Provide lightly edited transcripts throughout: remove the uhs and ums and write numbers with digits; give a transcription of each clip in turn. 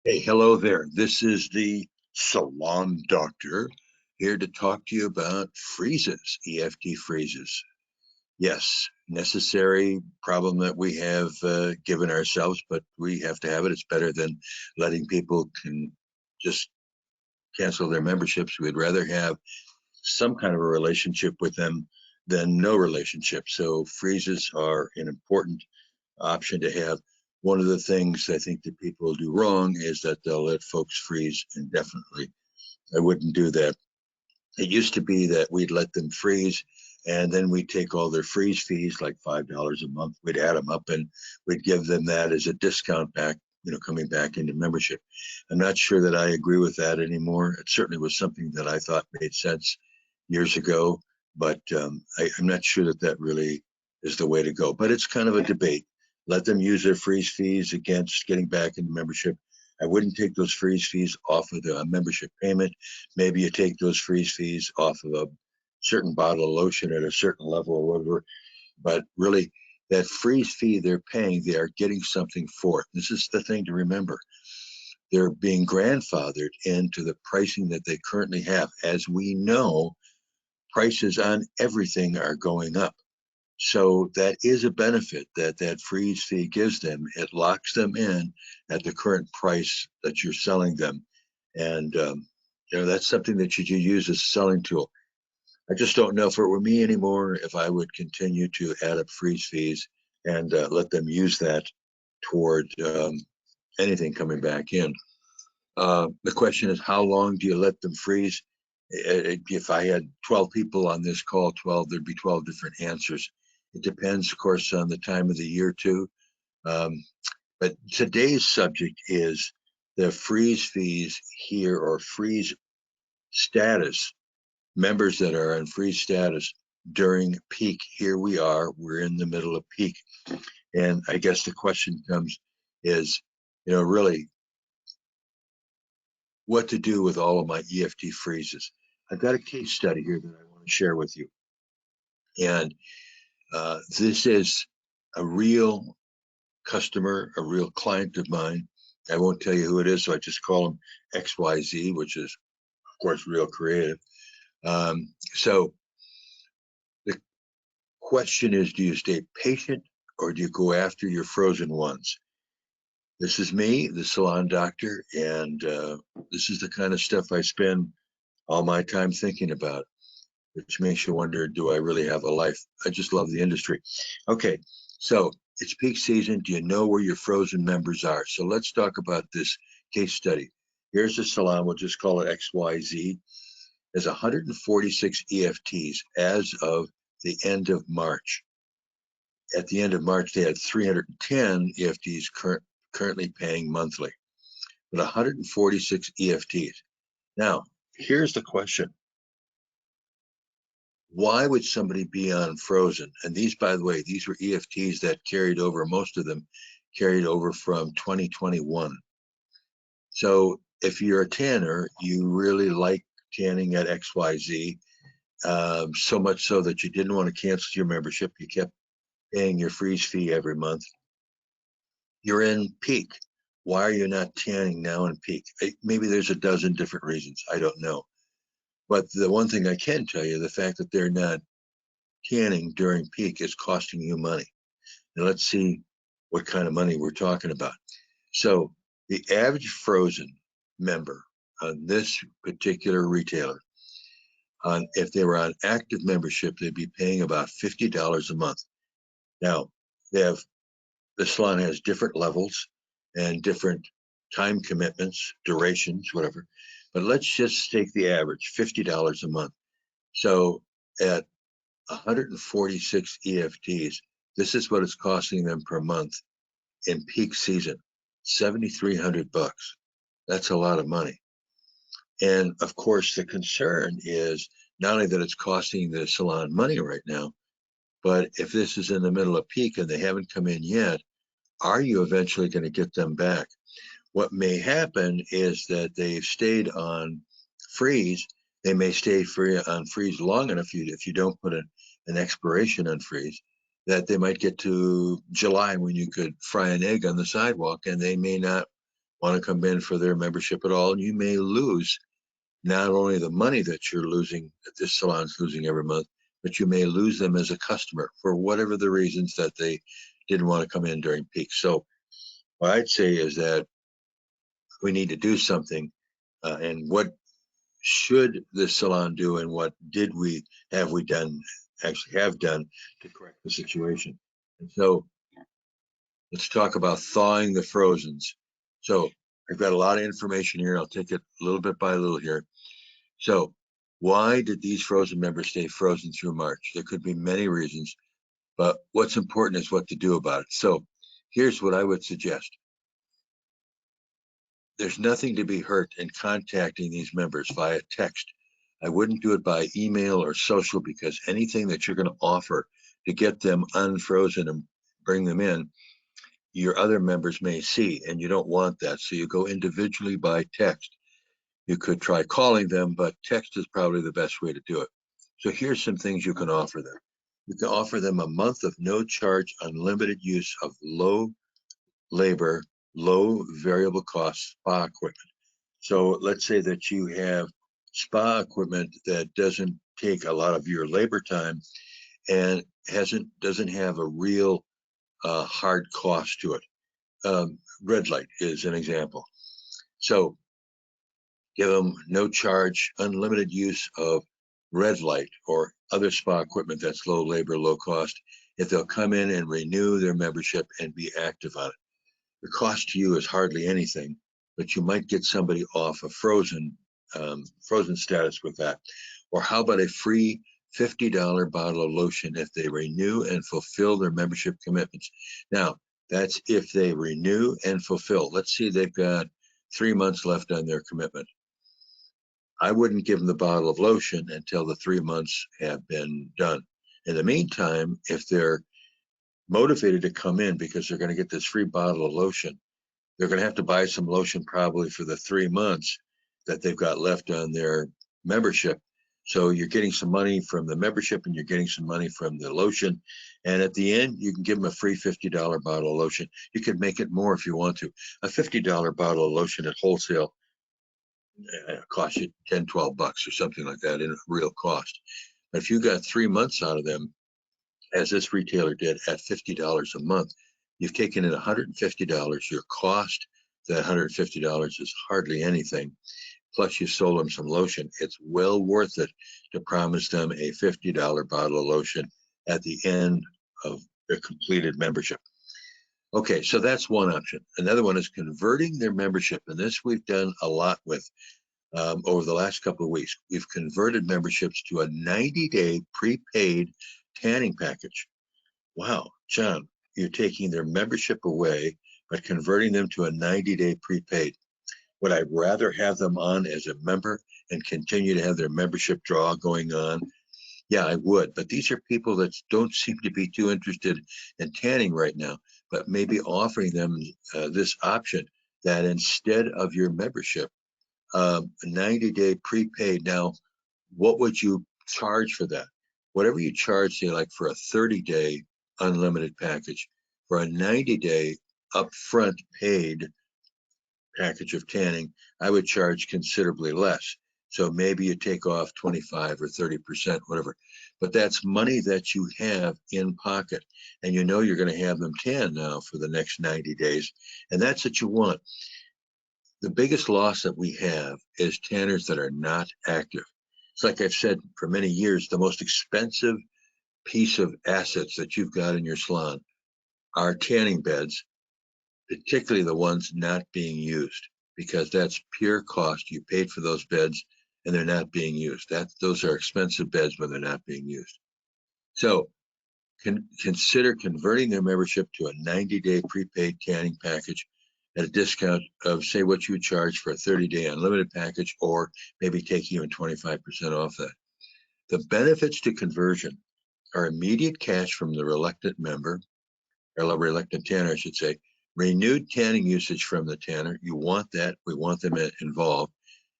Hey, hello there. This is the Salon Doctor here to talk to you about freezes, EFT freezes. Yes, necessary problem that we have given ourselves, but we have to have it. It's better than letting people can just cancel their memberships. We'd rather have some kind of a relationship with them than no relationship. So freezes are an important option to have. One of the things I think that people do wrong is that they'll let folks freeze indefinitely. I wouldn't do that. It used to be that we'd let them freeze and then we'd take all their freeze fees, like $5 a month. We'd add them up and we'd give them that as a discount back, coming back into membership. I'm not sure that I agree with that anymore. It certainly was something that I thought made sense years ago, but I'm not sure that that really is the way to go. But it's kind of a debate. Let them use their freeze fees against getting back into membership. I wouldn't take those freeze fees off of the membership payment. Maybe you take those freeze fees off of a certain bottle of lotion at a certain level or whatever. But really, that freeze fee they're paying, they are getting something for it. This is the thing to remember. They're being grandfathered into the pricing that they currently have. As we know, prices on everything are going up. So that is a benefit that that freeze fee gives them. It locks them in at the current price that you're selling them. And, that's something that you use as a selling tool. I just don't know if it were me anymore, if I would continue to add up freeze fees and let them use that toward anything coming back in. The question is, how long do you let them freeze? If I had 12 people on this call, there'd be 12 different answers. It depends, of course, on the time of the year too. But today's subject is the freeze fees here, or freeze status, members that are on freeze status during peak. Here we are, we're in the middle of peak. And I guess the question comes is, really, what to do with all of my EFT freezes. I've got a case study here that I want to share with you. And this is a real customer, a real client of mine. I won't tell you who it is, so I just call him XYZ, which is, of course, real creative. So the question is, do you stay patient or do you go after your frozen ones? This is me, the Salon Doctor, and this is the kind of stuff I spend all my time thinking about, which makes you wonder, do I really have a life? I just love the industry. Okay, so it's peak season. Do you know where your frozen members are? So let's talk about this case study. Here's the salon, we'll just call it XYZ. There's 146 EFTs as of the end of March. At the end of March, they had 310 EFTs currently paying monthly, but 146 EFTs. Now, here's the question. Why would somebody be on frozen? And these, by the way, these were EFTs that carried over, most of them carried over from 2021. So if you're a tanner, you really like tanning at XYZ, so much so that you didn't want to cancel your membership. You kept paying your freeze fee every month. You're in peak. Why are you not tanning now in peak? Maybe there's a dozen different reasons. I don't know. But the one thing I can tell you, the fact that they're not tanning during peak is costing you money. And let's see what kind of money we're talking about. So the average frozen member on this particular retailer, if they were on active membership, they'd be paying about $50 a month. Now, the salon has different levels and different time commitments, durations, whatever. But let's just take the average, $50 a month. So at 146 EFTs, this is what it's costing them per month in peak season, $7,300. That's a lot of money. And of course, the concern is not only that it's costing the salon money right now, but if this is in the middle of peak and they haven't come in yet, are you eventually going to get them back? What may happen is that they've stayed on freeze. They may stay on freeze long enough, if you don't put an expiration on freeze, that they might get to July when you could fry an egg on the sidewalk and they may not want to come in for their membership at all, and you may lose not only the money that you're losing, that this salon's losing every month, but you may lose them as a customer for whatever the reasons that they didn't want to come in during peak. So what I'd say is that we need to do something, and what should the salon do, and what have we done, actually have done to correct the situation. And so let's talk about thawing the frozens. So I've got a lot of information here. I'll take it a little bit by little here. So why did these frozen members stay frozen through March? There could be many reasons, but what's important is what to do about it. So here's what I would suggest. There's nothing to be hurt in contacting these members via text. I wouldn't do it by email or social, because anything that you're going to offer to get them unfrozen and bring them in, your other members may see, and you don't want that. So you go individually by text. You could try calling them, but text is probably the best way to do it. So here's some things you can offer them. You can offer them a month of no charge, unlimited use of low labor, low variable cost spa equipment. So let's say that you have spa equipment that doesn't take a lot of your labor time and doesn't have a real hard cost to it. Red light is an example. So give them no charge, unlimited use of red light or other spa equipment that's low labor, low cost, if they'll come in and renew their membership and be active on it. The cost to you is hardly anything, but you might get somebody off a frozen status with that. Or how about a free $50 bottle of lotion if they renew and fulfill their membership commitments? Now, that's if they renew and fulfill. Let's see, they've got 3 months left on their commitment. I wouldn't give them the bottle of lotion until the 3 months have been done. In the meantime, if they're motivated to come in because they're going to get this free bottle of lotion, they're going to have to buy some lotion probably for the 3 months that they've got left on their membership. So you're getting some money from the membership and you're getting some money from the lotion. And at the end, you can give them a free $50 bottle of lotion. You could make it more if you want to. A $50 bottle of lotion at wholesale cost you 10, 12 bucks or something like that in real cost. But if you got 3 months out of them, as this retailer did, at $50 a month, you've taken in $150. Your cost, that $150 is hardly anything. Plus you sold them some lotion. It's well worth it to promise them a $50 bottle of lotion at the end of their completed membership. Okay, so that's one option. Another one is converting their membership, and this we've done a lot with over the last couple of weeks. We've converted memberships to a 90-day prepaid tanning package. Wow, John, you're taking their membership away, but converting them to a 90-day prepaid. Would I rather have them on as a member and continue to have their membership draw going on? Yeah, I would. But these are people that don't seem to be too interested in tanning right now, but maybe offering them this option that instead of your membership, a 90-day prepaid. Now, what would you charge for that? Whatever you charge, say, like for a 30-day unlimited package, for a 90-day upfront paid package of tanning, I would charge considerably less. So maybe you take off 25 or 30%, whatever. But that's money that you have in pocket, and you know you're going to have them tan now for the next 90 days, and that's what you want. The biggest loss that we have is tanners that are not active. It's like I've said for many years, the most expensive piece of assets that you've got in your salon are tanning beds, particularly the ones not being used, because that's pure cost. You paid for those beds and they're not being used. Those are expensive beds when they're not being used. So consider converting their membership to a 90-day prepaid tanning package at a discount of, say, what you would charge for a 30-day unlimited package, or maybe taking even 25% off that. The benefits to conversion are immediate cash from the reluctant member, or reluctant tanner, I should say, renewed tanning usage from the tanner. You want that. We want them involved.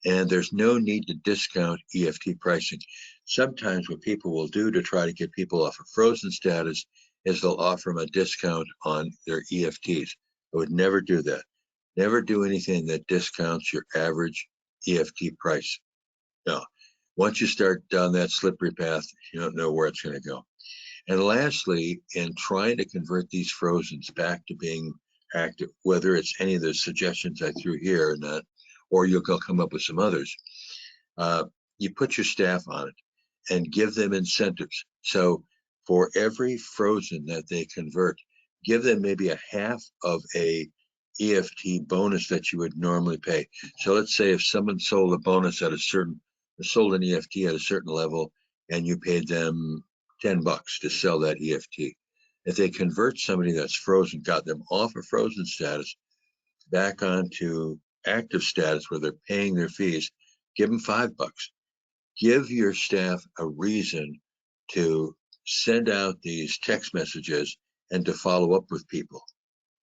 And there's no need to discount EFT pricing. Sometimes what people will do to try to get people off a frozen status is they'll offer them a discount on their EFTs. I would never do that. Never do anything that discounts your average EFT price. No. Once you start down that slippery path, you don't know where it's going to go. And lastly, in trying to convert these frozens back to being active, whether it's any of the suggestions I threw here or not, or you'll come up with some others, you put your staff on it and give them incentives. So for every frozen that they convert, give them maybe a half of a EFT bonus that you would normally pay. So let's say if someone sold a bonus at a certain, sold an EFT at a certain level, and you paid them $10 to sell that EFT. If they convert somebody that's frozen, got them off of frozen status, back onto active status where they're paying their fees, give them $5. Give your staff a reason to send out these text messages and to follow up with people.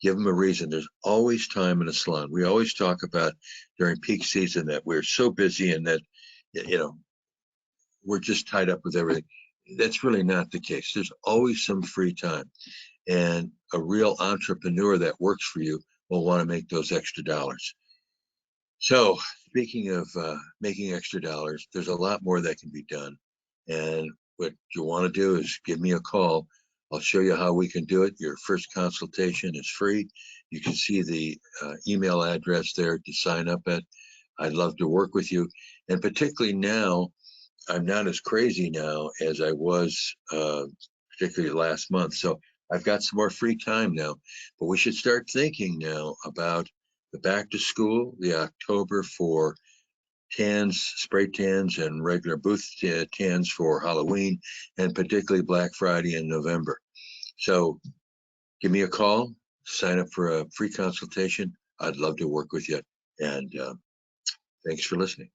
Give them a reason. There's always time in a salon. We always talk about during peak season that we're so busy and that, we're just tied up with everything. That's really not the case. There's always some free time. And a real entrepreneur that works for you will want to make those extra dollars. So speaking of making extra dollars, there's a lot more that can be done. And what you want to do is give me a call. I'll show you how we can do it. Your first consultation is free. You can see the email address there to sign up at. I'd love to work with you. And particularly now, I'm not as crazy now as I was, particularly last month. So I've got some more free time now. But we should start thinking now about the back to school, the October for tans, spray tans, and regular booth tans for Halloween, and particularly Black Friday in November. So give me a call, sign up for a free consultation. I'd love to work with you. And thanks for listening.